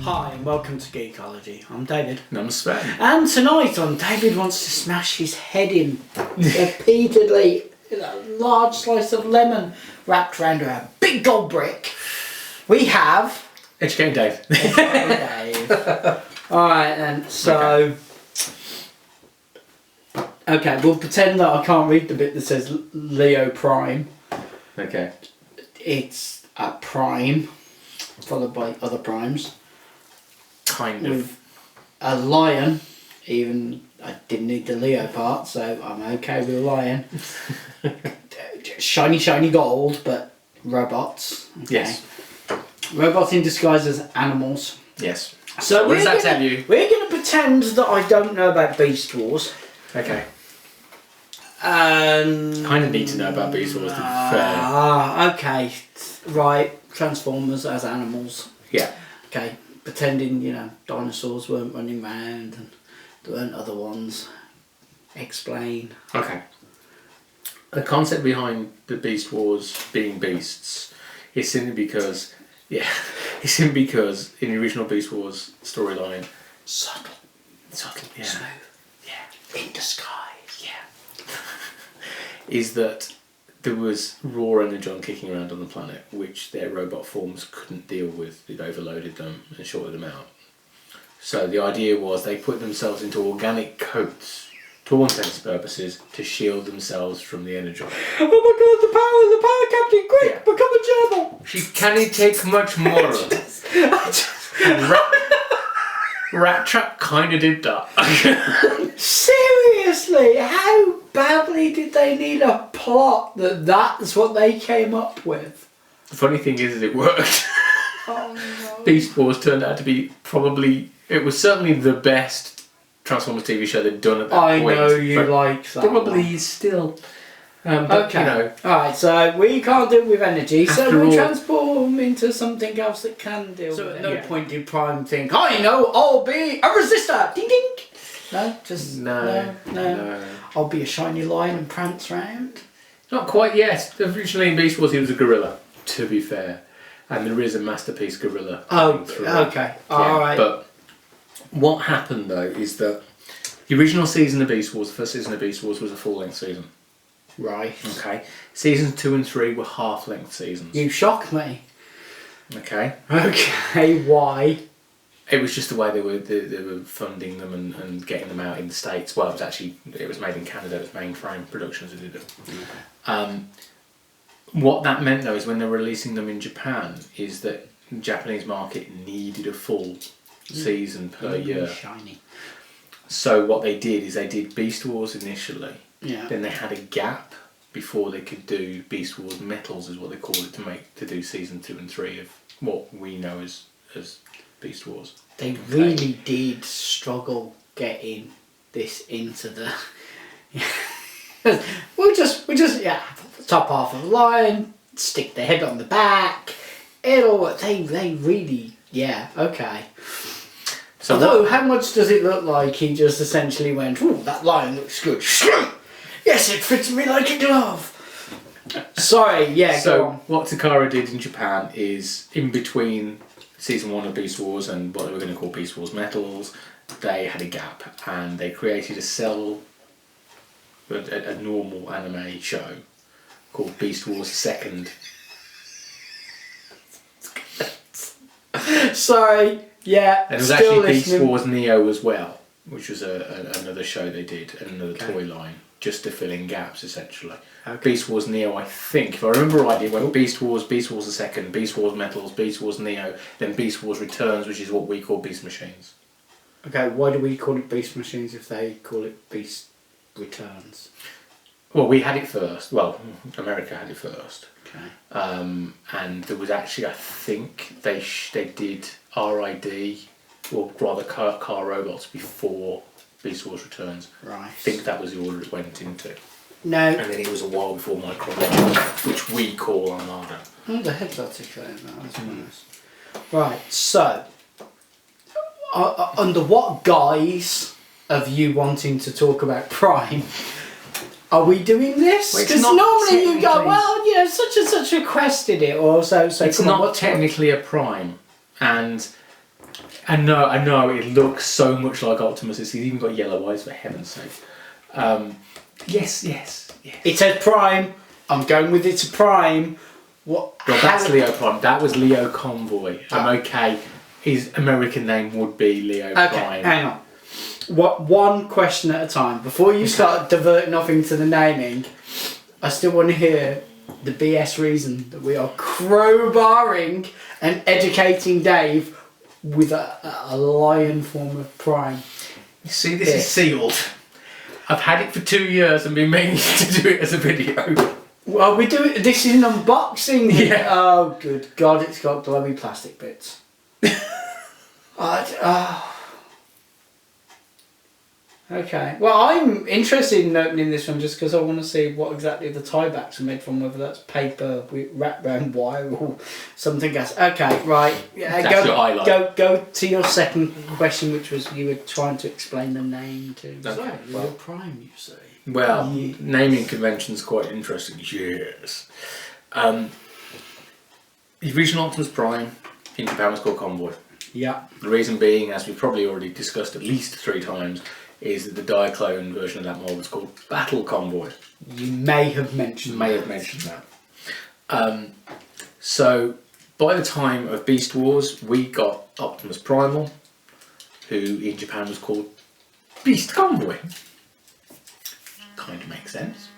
Hi and welcome to Geekology. I'm David. And I'm Sven. And tonight on David Wants to Smash His Head In repeatedly, a large slice of lemon wrapped around a big gold brick, we have... Educating Dave. Dave. Alright then, so... Okay, we'll pretend that I can't read the bit that says Leo Prime. Okay. It's a prime, followed by other primes. Kind of. With a lion, even I didn't need the Leo part, so I'm okay with a lion. shiny gold, but robots. Okay. Yes. Robots in disguise as animals. Yes. So what does that tell you? We're going to pretend that I don't know about Beast Wars. Okay. Kind of need to know about Beast Wars to be fair. Okay. Right. Transformers as animals. Yeah. Okay. Pretending, dinosaurs weren't running around and there weren't other ones. Explain. Okay. The concept behind the Beast Wars being beasts is simply because, in the original Beast Wars storyline, Subtle, yeah, smooth, yeah, in disguise, is that there was raw energon kicking around on the planet, which their robot forms couldn't deal with. It overloaded them and shorted them out. So the idea was they put themselves into organic coats, to all intents and purposes, to shield themselves from the energon. Oh my god, the power captain, quick, become a gerbil! She can't take much more. Rat Trap kind of did that. Seriously, how badly did they need a plot that's what they came up with? The funny thing is it worked. Oh no. Beast Wars turned out to be it was certainly the best Transformers TV show they'd done at that point. I know you like that. Probably one. Still. Okay. Alright, so we can't deal with energy, so After we all- transform into something else that can deal with it. At no yeah. point did Prime think, I'll be a resistor! Ding ding! No, just No. I'll be a shiny lion and prance round. Not quite yet. Originally in Beast Wars he was a gorilla, to be fair. And there is a masterpiece gorilla. Okay. Alright. But what happened though is that the original season of Beast Wars, the first season of Beast Wars, was a full-length season. Right. Okay. Seasons 2 and 3 were half-length seasons. You shock me. Okay. Okay, why? It was just the way they were funding them and getting them out in the States. Well, it was made in Canada. It was Mainframe Productions who did it. What that meant though is when they were releasing them in Japan, is that the Japanese market needed a full season per year. Shiny. So what they did is they did Beast Wars initially. Yeah. Then they had a gap before they could do Beast Wars Metals, is what they call it, to do season 2 and 3 of what we know as Beast Wars. They really did struggle getting this into the. we'll just top half of the line, stick the head on the back. They really okay. So although how much does it look like he just essentially went, "Ooh, that lion looks good." Yes, it fits me like a glove. Sorry, yeah. So go on. what Takara did in Japan is, in between season 1 of Beast Wars and what they were going to call Beast Wars Metals, they had a gap and they created a normal anime show called Beast Wars Second. Sorry, yeah. And it was still actually listening. Beast Wars Neo as well, which was another show they did, another toy line, just to fill in gaps essentially. Okay. Beast Wars Neo, I think, if I remember rightly, it went Beast Wars the Second, Beast Wars Metals, Beast Wars Neo, then Beast Wars Returns, which is what we call Beast Machines. Okay, why do we call it Beast Machines if they call it Beast Returns? Well, we had it first. Well, America had it first. Okay. And there was actually, I think, they did RID, or rather car robots, before Beast Wars Returns. Right. I think that was the order it went into. No. And then it was a while before Micron, which we call Armada. Oh, the head's articulated now, that's nice. Right, so, under what guise of you wanting to talk about Prime are we doing this? Well, it's Because not normally you go, technically- well, you know, such and such requested it, or so. It's come on, not what's- technically a prime, and I know, it looks so much like Optimus. He's even got yellow eyes, for heaven's sake. Yes. It says Prime. I'm going with it's a Prime. What? Well, that's Leo Prime. That was Leo Convoy. I'm okay. His American name would be Leo Prime. Okay, hang on. One question at a time. Before you start diverting off into the naming, I still want to hear the BS reason that we are crowbarring and educating Dave with a lion form of Prime. You see, this is sealed. I've had it for 2 years and been meaning to do it as a video. Well, we do it. This is an unboxing. Yeah. Oh, good God! It's got glowy plastic bits. Okay. Well, I'm interested in opening this one just because I want to see what exactly the tiebacks are made from. Whether that's paper wrapped around wire or something else. Okay. Right. Yeah. That's your highlight. Go to your second question, which was you were trying to explain the name to. Okay. Well, Prime, you say. Well, naming convention's quite interesting. Yes. The original Optimus Prime in Japan was called Convoy. Yeah. The reason being, as we've probably already discussed at least 3 times, is that the Diaclone version of that model was called Battle Convoy. You may have mentioned that. So, by the time of Beast Wars, we got Optimus Primal, who in Japan was called Beast Convoy. Kind of makes sense.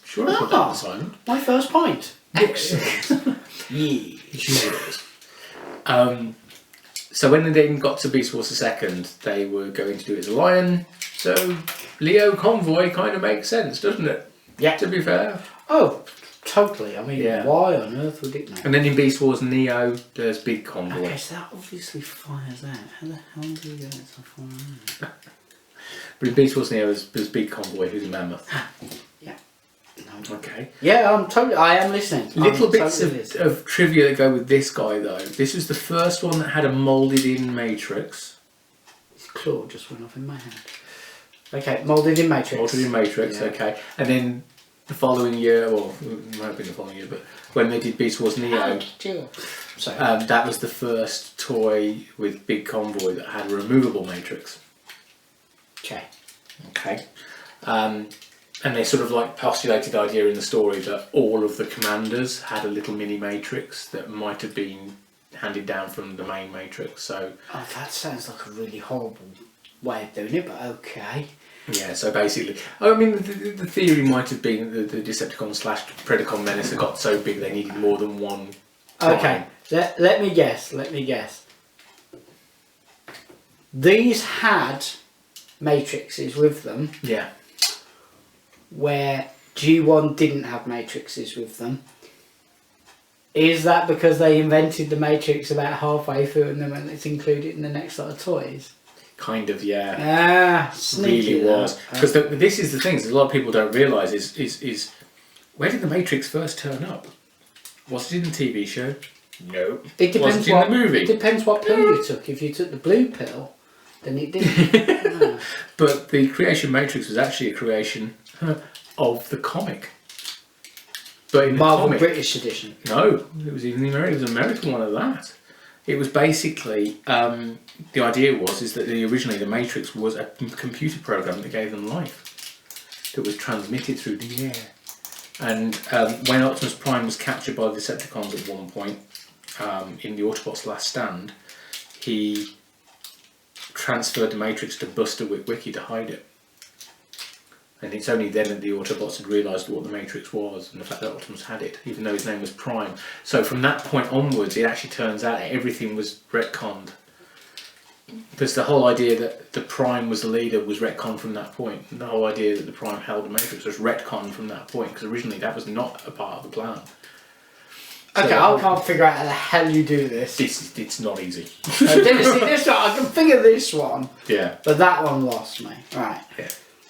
Sure, I put that on silent. My first point. Excellent. Yes. So when they then got to Beast Wars II, they were going to do it as a lion. So Leo Convoy kind of makes sense, doesn't it? Yeah. To be fair. Oh, totally. I mean, why on earth would it not? And then in Beast Wars Neo, there's Big Convoy. Okay, so that obviously fires out. How the hell do you get it to fire out? But in Beast Wars Neo, there's Big Convoy, who's a mammoth. Yeah. No. Okay. Yeah, I am listening. Little bits of trivia that go with this guy, though. This was the first one that had a moulded-in matrix. His claw just went off in my hand. Okay, moulded in matrix. Moulded in matrix, okay. And then the following year, or it might have been the following year, but when they did Beast Wars Neo, that was the first toy with Big Convoy that had a removable matrix. Okay. And they sort of like postulated the idea in the story that all of the commanders had a little mini matrix that might have been handed down from the main matrix. So. Oh, that sounds like a really horrible way of doing it, but okay. Yeah, so basically, I mean, the theory might have been that the Decepticon / Predacon Menace got so big they needed more than one. Okay, let me guess. These had matrices with them. Yeah. Where G1 didn't have matrices with them. Is that because they invented the matrix about halfway through and then it's included in the next lot of toys? Kind of, yeah. Sneaky. Really was. Because this is the thing that a lot of people don't realise is where did the Matrix first turn up? Was it in the TV show? No. It depends. Was it in the movie? It depends what pill you took. If you took the blue pill, then it didn't. But the Creation Matrix was actually a creation of the comic. But in the Marvel comic, British edition. No, it was even the American. It was an American one of that. It was basically the idea is that originally the Matrix was a computer program that gave them life, that was transmitted through the air. And when Optimus Prime was captured by the Decepticons at one point in the Autobots' Last Stand, he transferred the Matrix to Buster Witwicky to hide it. And it's only then that the Autobots had realised what the Matrix was and the fact that Optimus had it, even though his name was Prime. So from that point onwards, it actually turns out that everything was retconned. Because the whole idea that the Prime was the leader was retconned from that point. And the whole idea that the Prime held the Matrix was retconned from that point, because originally that was not a part of the plan. Okay, so, I can't figure out how the hell you do this. It's not easy. This one, I can figure this one. Yeah. But that one lost me. Right. Yeah.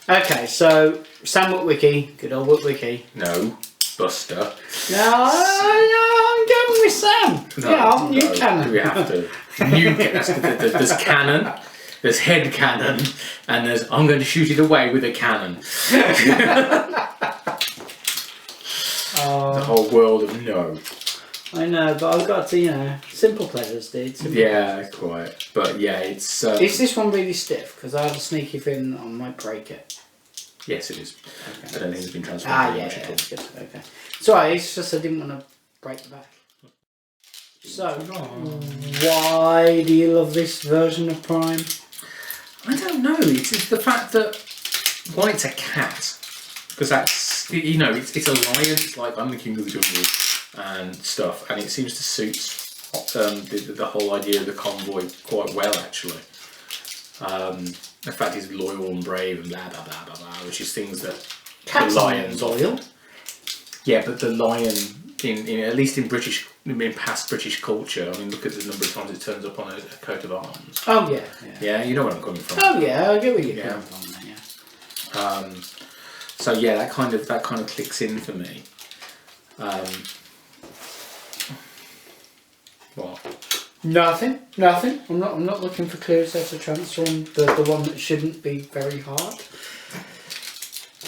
Okay, so Sam Witwicky, good old Witwicky. No, Buster. No, I'm going with Sam. No, new cannon. We have to. There's cannon, there's head cannon, and there's I'm going to shoot it away with a cannon. The whole world of no. I know, but I've got to, simple pleasures, dude. Simple Yeah, quite. But yeah, it's. Is this one really stiff? Because I have a sneaky feeling I might break it. Yes, it is. Okay. I don't think it's been transferred very much at all. Good. Okay. It's alright, it's just I didn't want to break the back. So, why do you love this version of Prime? I don't know. It's the fact that it's a cat, because that's it's a lion. It's like I'm the king of the jungle and stuff, and it seems to suit the whole idea of the convoy quite well actually. The fact he's loyal and brave and blah blah blah blah blah, which is things that Cats the lions aren't loyal. Yeah, but the lion in at least in past British culture. I mean, look at the number of times it turns up on a coat of arms. Oh yeah. Yeah, you know where I'm coming from. Oh yeah, I get where you're coming from. Yeah. So yeah, that kind of clicks in for me. What? Nothing. I'm not looking for clues as to transform the one that shouldn't be very hard.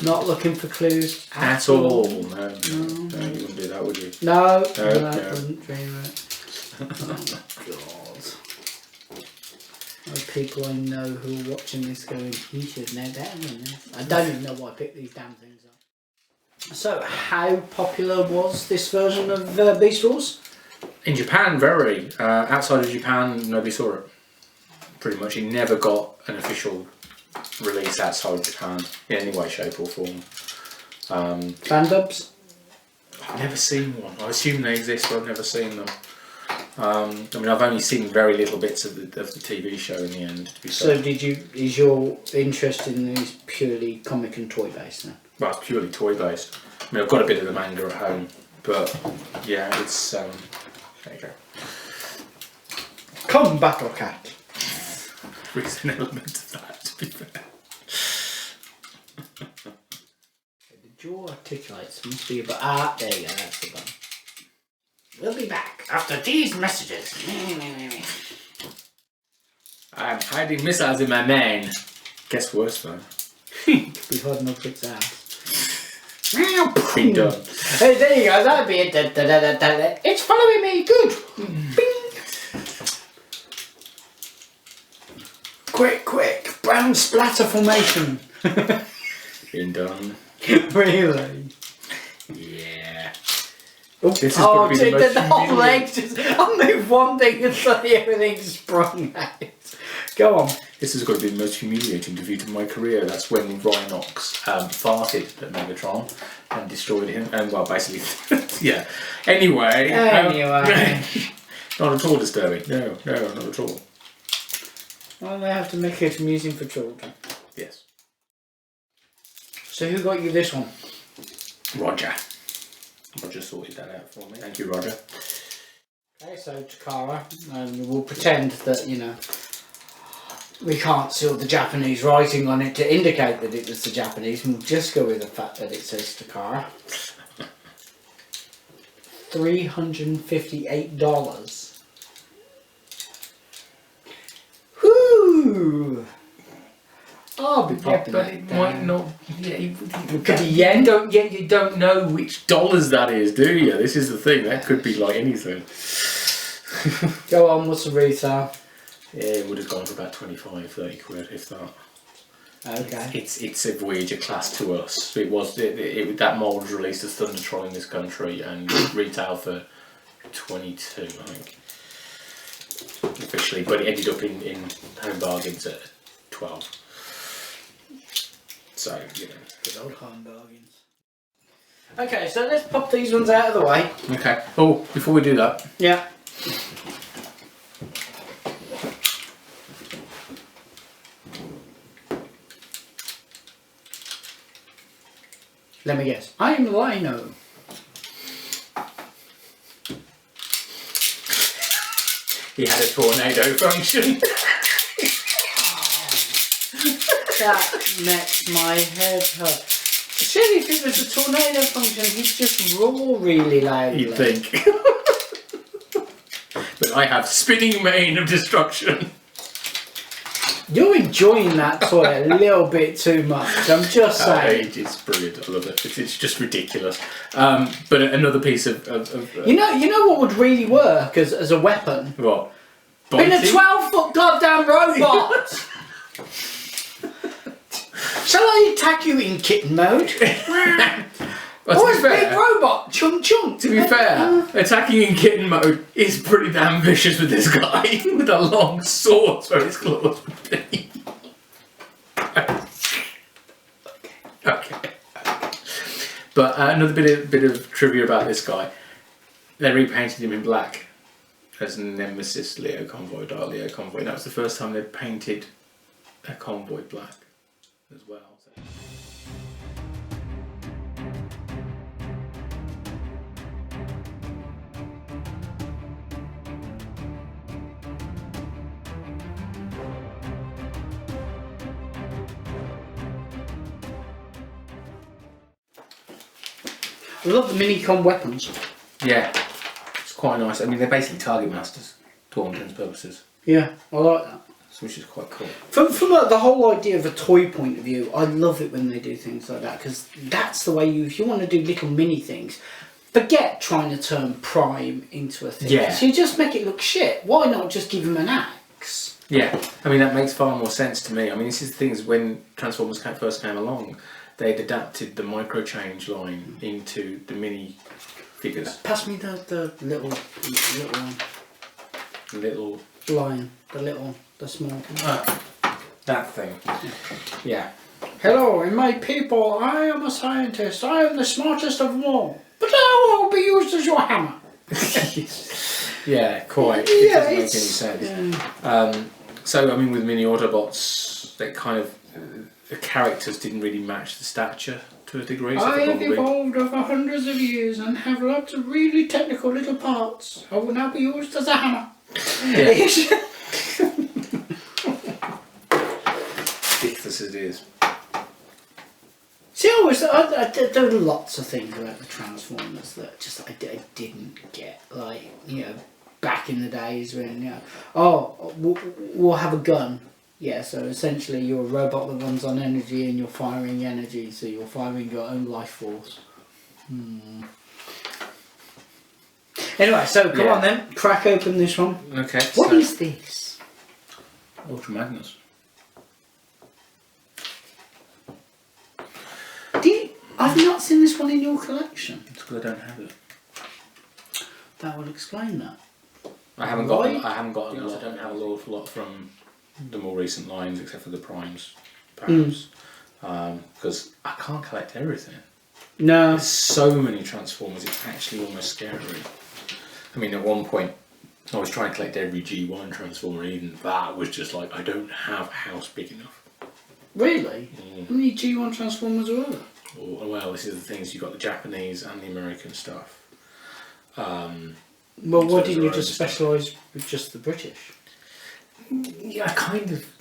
Not looking for clues at all. No, you wouldn't do that, would you? No, No. Wouldn't dream it. Oh God. People I know who are watching this going, he should know better than this. I don't even know why I picked these damn things up. So, how popular was this version of Beast Wars? In Japan, very. Outside of Japan, nobody saw it. Pretty much, it never got an official release outside of Japan in any way, shape or form. Fan dubs? I've never seen one. I assume they exist, but I've never seen them. I mean, I've only seen very little bits of the TV show in the end, to be fair. So is your interest in these purely comic and toy based then? Well, it's purely toy based. I mean, I've got a bit of the manga at home, but yeah, it's there you go. Come, Battle Cat. There is an element of that, to be fair. The jaw articulates must be about there you go, that's the one. We'll be back after these messages. I'm hiding missiles in my mane. Gets worse though. Be holding up its ass. Been done. Hey, there you go, that'd be it. It's following me, good. Bing. Quick, brown splatter formation. Been done. Really? Yeah. This is the whole leg just, I'll move one thing and suddenly everything's sprung out. Go on. This has got to be the most humiliating defeat of my career. That's when Rhinox farted at Megatron and destroyed him. And well, basically, yeah. Anyway. Not at all disturbing. No, not at all. Well, they have to make it amusing for children. Yes. So who got you this one? Roger. Roger sorted that out for me. Thank you, Roger. Okay, so Takara, and we'll pretend that, we can't see all the Japanese writing on it to indicate that it was the Japanese, and we'll just go with the fact that it says Takara. $358. Whoo! I'll be popping but it might not. Yeah, it could be yen. You don't know which dollars that is, do you? This is the thing. That could be like anything. Go on. What's the retail? Yeah, it would have gone for about 25, 30 quid, if that. Okay. It's a Voyager class to us. It was that mould was released as Thundertron in this country and retail for 22, I think, officially. But it ended up in home bargains at 12. So good old home bargains. Okay, so let's pop these ones out of the way. Okay. Oh, before we do that. Yeah. Let me guess. I'm Lino. He had a tornado function. That makes my head hurt. Surely if it was a tornado function, he'd just roar really loudly. You'd think. But I have spinning mane of destruction. You're enjoying that toy a little bit too much. I'm just saying. It's brilliant. I love it. It's just ridiculous. But another piece of you know what would really work as a weapon? what? Been a 12-foot goddamn robot. Shall I attack you in kitten mode? Well, Or a big robot, chunk chunk. To be fair, attacking in kitten mode is pretty damn vicious with this guy with a long sword where his claws would be. Okay. But another bit of trivia about this guy. They repainted him in black as Nemesis Leo Convoy, Dark Leo Convoy. That was the first time they painted a convoy black as well. I love the minicon weapons. Yeah, it's quite nice. I mean, they're basically target masters to all intents and purposes, Yeah, I like that. which is quite cool. From the whole idea of a toy point of view, I love it when they do things like that, because that's the way if you want to do little mini things, forget trying to turn Prime into a thing. Yeah. So you just make it look shit. Why not just give him an axe? Yeah, I mean, that makes far more sense to me. I mean, this is the thing is when Transformers first came along, they'd adapted the micro change line into the mini figures. Pass me the little lion, the small one. That thing. Yeah. Hello, in my people, I am a scientist. I am the smartest of them all. But I will be used as your hammer. Yeah, quite. Yeah, It doesn't make any it's- sense. Yeah. So, I mean, with mini Autobots, they kind of the characters didn't really match the stature to a degree. So I for have Bumblebee- evolved over hundreds of years and have lots of really technical little parts. I will now be used as a hammer. Yeah. Ridiculous as it is. See, there are lots of things about the Transformers that just I didn't get. Like, back in the days when, we'll have a gun. Yeah, so essentially you're a robot that runs on energy and you're firing energy, so you're firing your own life force. Anyway, so come on then, crack open this one. Okay. What is this? Ultra Magnus? I've not seen this one in your collection. It's because I don't have it. That will explain that. I haven't Why? got. I haven't got. I don't have an awful lot from the more recent lines, except for the primes, perhaps, because I can't collect everything. No. There's so many Transformers. It's actually almost scary. I mean, at one point, I was trying to collect every G1 Transformer. Even that was just like I don't have a house big enough. Really? How many G1 Transformers were there? Well, this is the things. You got the Japanese and the American stuff. Well, So why didn't you there's just specialise with just the British? Yeah,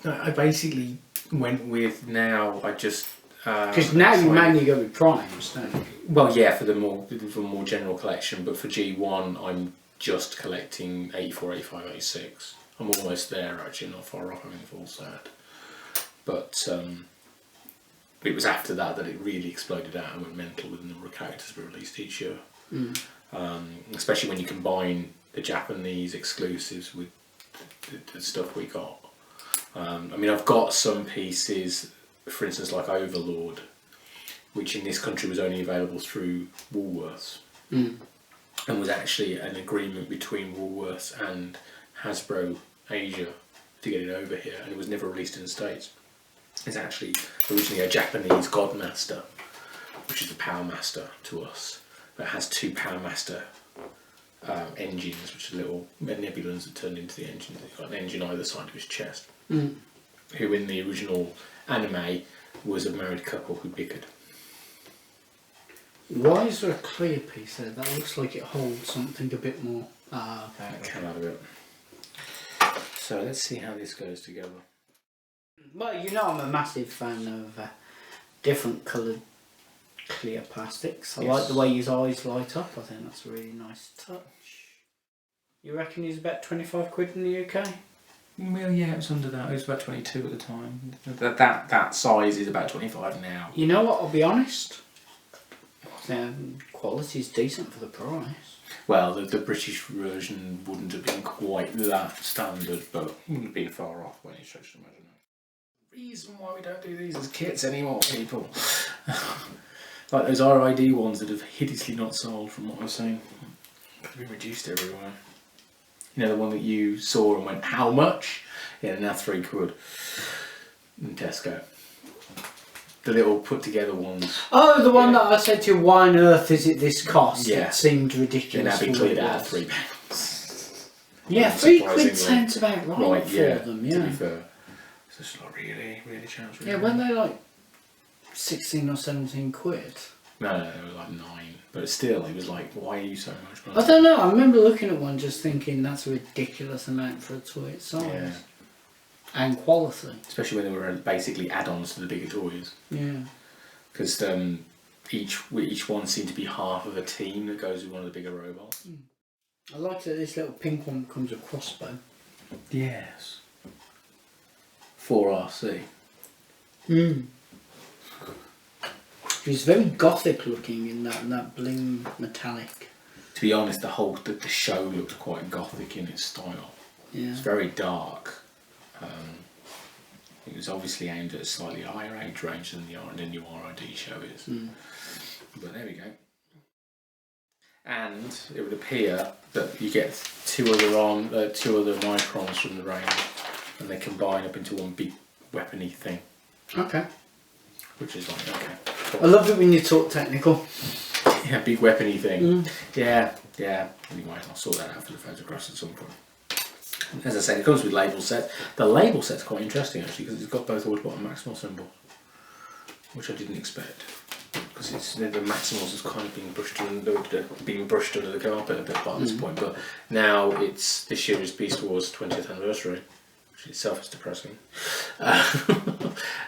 I basically went with now. I just Because now you mainly go with primes, don't you? well, yeah, for the more general collection, but for G1, I'm just collecting 84, 85, 86. I'm almost there actually, not far off having the full set. But it was after that it really exploded out and went mental with the number of characters we released each year. Especially when you combine the Japanese exclusives with the stuff we got. I mean, I've got some pieces, for instance, like Overlord, which in this country was only available through Woolworths, and was actually an agreement between Woolworths and Hasbro Asia to get it over here, and it was never released in the States. It's actually originally a Japanese Godmaster, which is the Power Master to us, but it has two Power Master engines, which are little nebulans that turned into the engine. They've got an engine either side of his chest. Who in the original anime was a married couple who bickered. Why is there a clear piece there? That looks like it holds something a bit more. Ah, okay. That came out of it. So let's see how this goes together. Well, you know I'm a massive fan of different coloured clear plastics. I like the way his eyes light up. I think that's a really nice touch. You reckon he's about 25 quid in the UK? Well, yeah, it was under that. It was about 22 at the time. That size is about 25 now. You know what? I'll be honest. The quality is decent for the price. Well, the British version wouldn't have been quite that standard, but wouldn't have been far off when you stretch the imagination. Reason why we don't do these as kits anymore, people. Like those RID ones that have hideously not sold, from what I've seen. They've been reduced everywhere. You know, the one that you saw and went, how much? Yeah, now £3 in Tesco. The little put together ones. Oh, the one that I said to you, why on earth is it this cost? Yeah. It seemed ridiculous. They'd now be cleared out at £3. Yeah, £3 sounds about right for them, yeah. To be fair. So it's not really chance. Yeah, weren't they like 16 or 17 quid? No, they were like 9. But still, it was like, why are you so much money? I don't know, I remember looking at one just thinking that's a ridiculous amount for a toy its size. Yeah. And quality. Especially when they were basically add-ons to the bigger toys. Yeah. Because each one seemed to be half of a team that goes with one of the bigger robots. I like that this little pink one becomes a crossbow. Yes. 4RC. He's very gothic looking in that bling metallic. To be honest, the show looked quite gothic in its style. Yeah. It's very dark. It was obviously aimed at a slightly higher age range than the new RID show is. But there we go. And it would appear that you get two other Microns from the range, and they combine up into one big weapony thing. Okay. Which is like, okay. Cool. I love it when you talk technical. Yeah, big weapony thing. Yeah. Anyway, I'll sort that out for the photographs at some point. As I said, it comes with label set. The label set's quite interesting actually, because it's got both Autobot and Maximal symbols, which I didn't expect. Because it's the Maximals has kind of been brushed under the carpet a bit by this point. But now it's this year is Beast Wars 20th anniversary, which itself is depressing.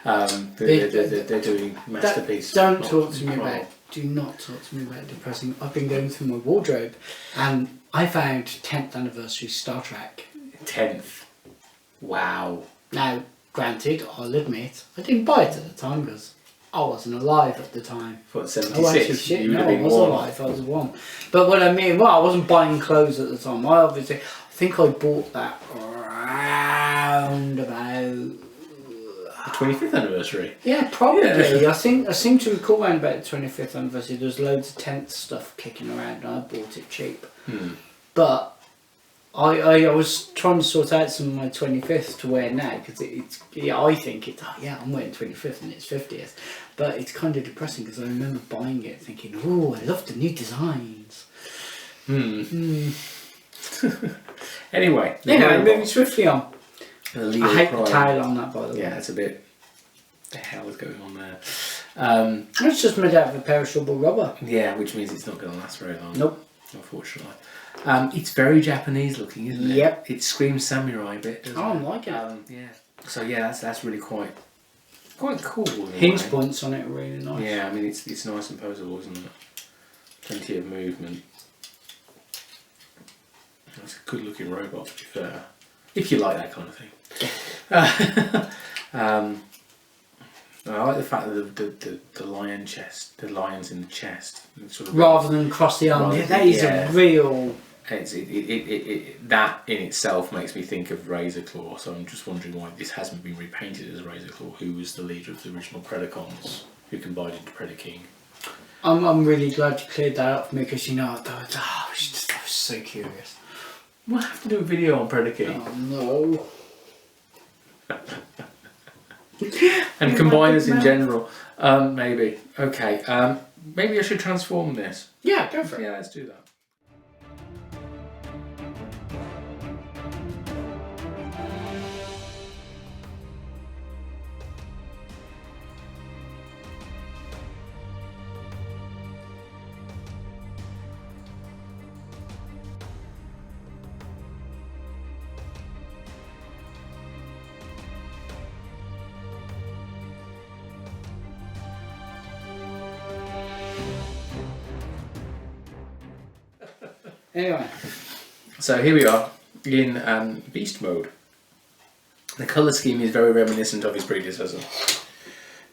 They're doing masterpiece. Don't talk to me about. Do not talk to me about depressing. I've been going through my wardrobe, and I found 10th anniversary Star Trek. 10th. Wow. Now, granted, I'll admit, I didn't buy it at the time because I wasn't alive at the time. What, 76? Oh, actually, shit, You would no, have been I was one. alive, I was one. But what I mean, well, I wasn't buying clothes at the time. I think I bought that around about... The 25th anniversary? Yeah, probably. Yeah. I seem to recall around about the 25th anniversary, there was loads of 10th stuff kicking around and I bought it cheap. But I was trying to sort out some of my 25th to wear now because I think I'm wearing 25th and it's 50th, but it's kind of depressing because I remember buying it thinking, oh, I love the new designs. Anyway, moving swiftly on. I hate the tail on that, by the way. Yeah, it's a bit. The hell is going on there? It's just made out of a perishable rubber. Yeah, which means it's not going to last very long. Nope. Unfortunately. It's very Japanese looking, isn't it? Yep. It screams samurai a bit, doesn't it? I like it. Yeah. So yeah, that's really quite cool. Hinge points on it are really nice. Yeah, I mean it's nice and posable, isn't it? Plenty of movement. It's a good looking robot, to be fair. If you like that kind of thing. I like the fact that the lions in the chest, sort of rather than across the arm. Yeah, that is a real. That in itself makes me think of Razor Claw. So I'm just wondering why this hasn't been repainted as Razor Claw. Who was the leader of the original Predacons, who combined into Predaking? I'm really glad you cleared that up for me because I was so curious. We'll have to do a video on Predaking. Oh no. And combiners in general. Maybe. Okay. Maybe I should transform this. Yeah, go for it. Yeah, let's do that. Anyway. So here we are in beast mode. The colour scheme is very reminiscent of his predecessor,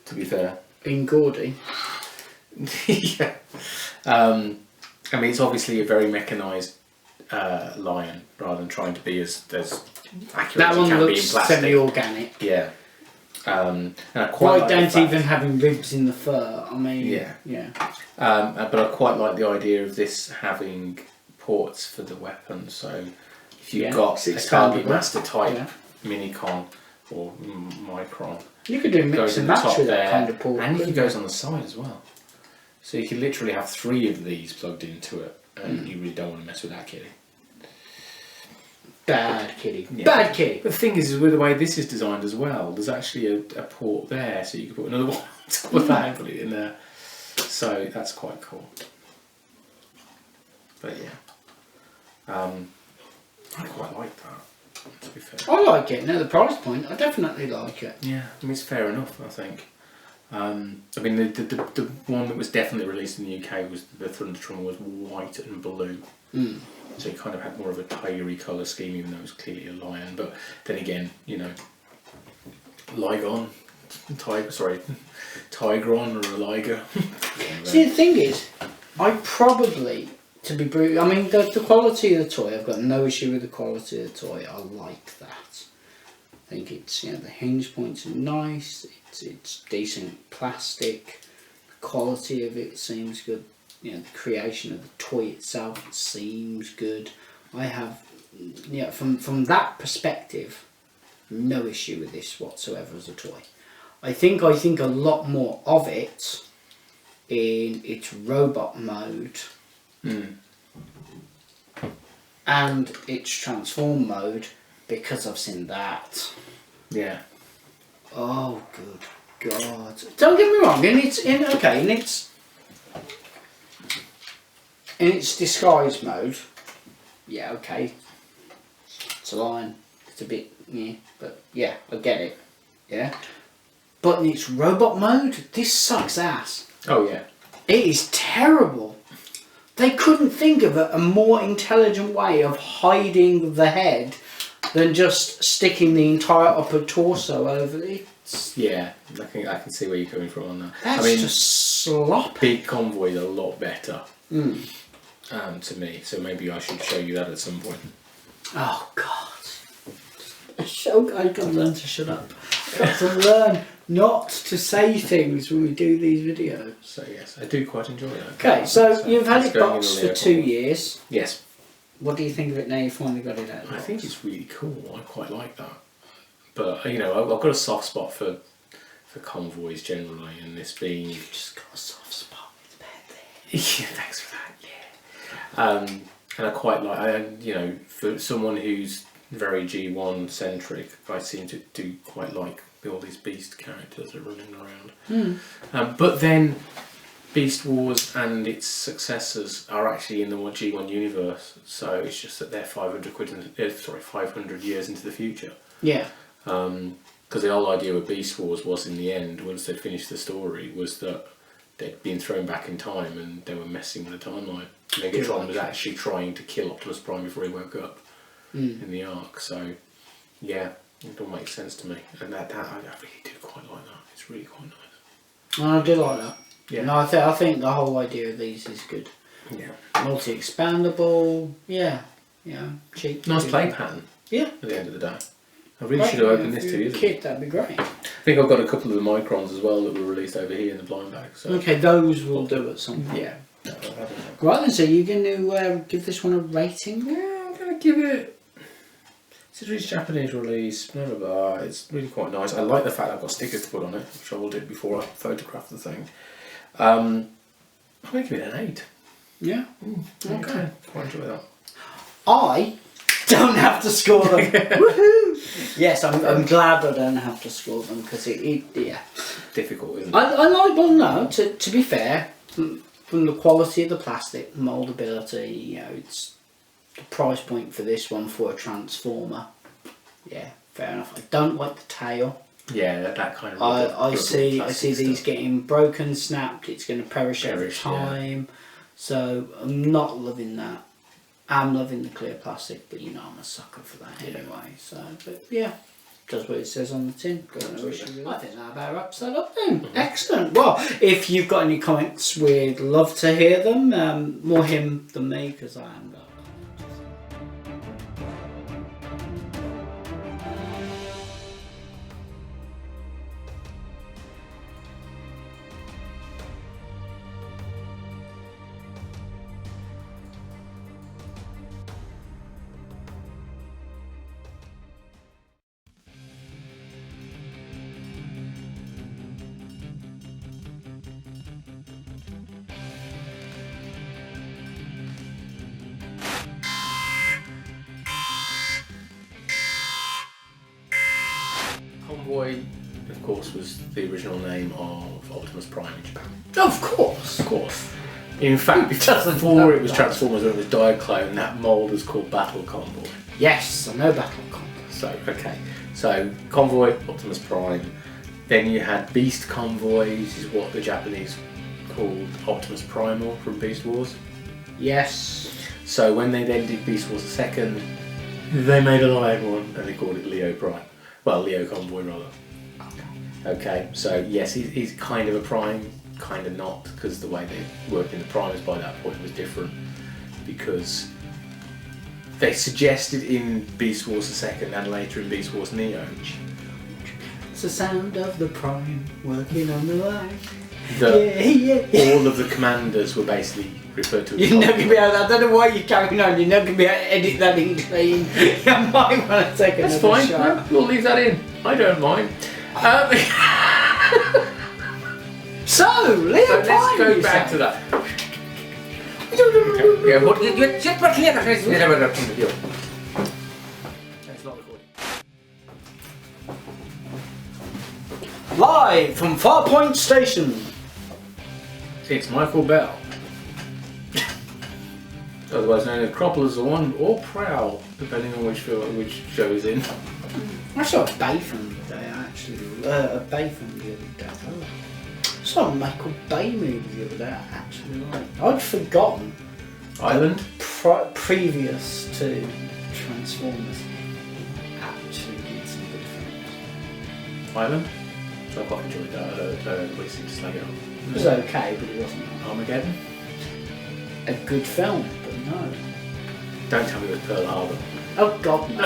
to be fair. In Gordy. Yeah. I mean, it's obviously a very mechanised lion, rather than trying to be as accurate That as one it can be in looks plastic. semi-organic. Yeah. And I quite like down the to fact- even having ribs in the fur. I mean, yeah. But I quite like the idea of this having ports for the weapon. So if you've got a Target Master type Minicon or Micron, You could do mix and match with that kind of port. and it goes on the side as well. So you could literally have 3 of these plugged into it, and you really don't want to mess with that kitty. Bad kitty. Yeah. Bad kitty. But the thing is with the way this is designed as well, there's actually a port there, so you can put another one on top of that and put it in there. So that's quite cool. But yeah, I quite like that, to be fair. I like it. Now the price point, I definitely like it. Yeah, I mean it's fair enough, I think. I mean the one that was definitely released in the UK was the Thundertron was white and blue. So it kind of had more of a tigery colour scheme, even though it was clearly a lion. But then again, you know, Ligron, Tigron or a liger. See, the thing is, I probably, to be brutal, I mean, the quality of the toy, I've got no issue with the quality of the toy. I like that. I think it's, the hinge points are nice. It's decent plastic. The quality of it seems good. The creation of the toy itself seems good. I have, from that perspective, no issue with this whatsoever as a toy. I think a lot more of it in its robot mode and its transform mode, because I've seen that. Yeah. Oh, good God! Don't get me wrong. In its disguise mode, yeah, okay. It's a lion. It's a bit, but yeah, I get it. Yeah. But in its robot mode, this sucks ass. Oh yeah. It is terrible. They couldn't think of a more intelligent way of hiding the head than just sticking the entire upper torso over it. Yeah, I can see where you're coming from on that. That's just sloppy. Big Convoy's a lot better to me, so maybe I should show you that at some point. Oh God! I got to learn to shut up. I got to learn not to say things when we do these videos. So yes, I do quite enjoy it. Okay, so you've had it boxed for 2 years. Yes. What do you think of it now you finally got it out of the I box? think it's really cool. I quite like that. But I've got a soft spot for convoys generally, and this being You've just got a soft spot with the bed there. yeah, thanks for that. Yeah. And I quite like for someone who's very G1 centric, I seem to do quite like all these Beast characters that are running around. But then Beast Wars and its successors are actually in the G1 universe, so it's just that they're 500 years into the future. Yeah. Because the whole idea with Beast Wars was, in the end, once they'd finished the story, was that they'd been thrown back in time and they were messing with the timeline. Megatron was actually trying to kill Optimus Prime before he woke up in the arc. So, yeah, it all makes sense to me, and that I really do quite like that. It's really quite nice. I do like that. Yeah. No, I think the whole idea of these is good. Yeah. Multi-expandable. Yeah. Cheap. Nice play pattern. Yeah. At the end of the day. I really should have opened this 2 years ago. Kid, that'd be great. I think I've got a couple of the Microns as well that were released over here in the blind bag. So. Okay, those will do at some point. Yeah. Right then, so you're going to give this one a rating? Yeah, I'm going to give it... It's a Japanese release, blah blah blah. It's really quite nice. I like the fact I've got stickers to put on it, which I will do before I photograph the thing. I'm going to give it an 8. Yeah? Okay. Quite enjoy that. I don't have to score them. Woohoo! Yes, I'm glad I don't have to score them, because yeah. Difficult, isn't it? I like, well no, to be fair, from the quality of the plastic, moldability, it's the price point for this one for a Transformer. Yeah, fair enough. I don't like the tail. Yeah, that kind of. I see these stuff. getting broken, snapped. It's going to perish over time. Yeah. So I'm not loving that. I'm loving the clear plastic, but I'm a sucker for that anyway. So, but yeah, Does what it says on the tin. I think that about wraps that up then. Excellent. Well, if you've got any comments, we'd love to hear them. More him than me, because I am got Convoy, of course, was the original name of Optimus Prime in Japan. Of course. Of course. In fact, before it was Transformers, when it was Diaclone, that mould was called Battle Convoy. Yes, I know Battle Convoy. So, okay. So, Convoy, Optimus Prime. Then you had Beast Convoy, which is what the Japanese called Optimus Primal from Beast Wars. Yes. So, when they then did Beast Wars II, they made a live one and they called it Leo Prime. Well, Leo Convoy, rather. Okay, so yes, he's kind of a Prime, kind of not, because the way they worked in the Primes by that point was different. Because they suggested in Beast Wars II and later in Beast Wars Neo. It's the sound of the Prime working on the line. All of the commanders were basically referred to as You're not going to be able to, I don't know why you're carrying on, you're not going to be able to edit that in clean. You might want to take another That's fine, shot. we'll leave that in. I don't mind. So, Leo So let's go back to that. That's not recording. Live from Farpoint Station. It's Michael Bell. Otherwise known as Cropplers or Prowl, depending on which show is in. I saw a Bay film the other day, actually. A Bay film the other day. I saw a Michael Bay movie the other day, I actually liked. I'd forgotten. Island? Previous to Transformers, actually did some good films. Island? I quite enjoyed that. Everybody seemed to slag it off. It was okay, but it wasn't Armageddon? a good film, but no. Don't tell me it was Pearl Harbor. Oh God, no.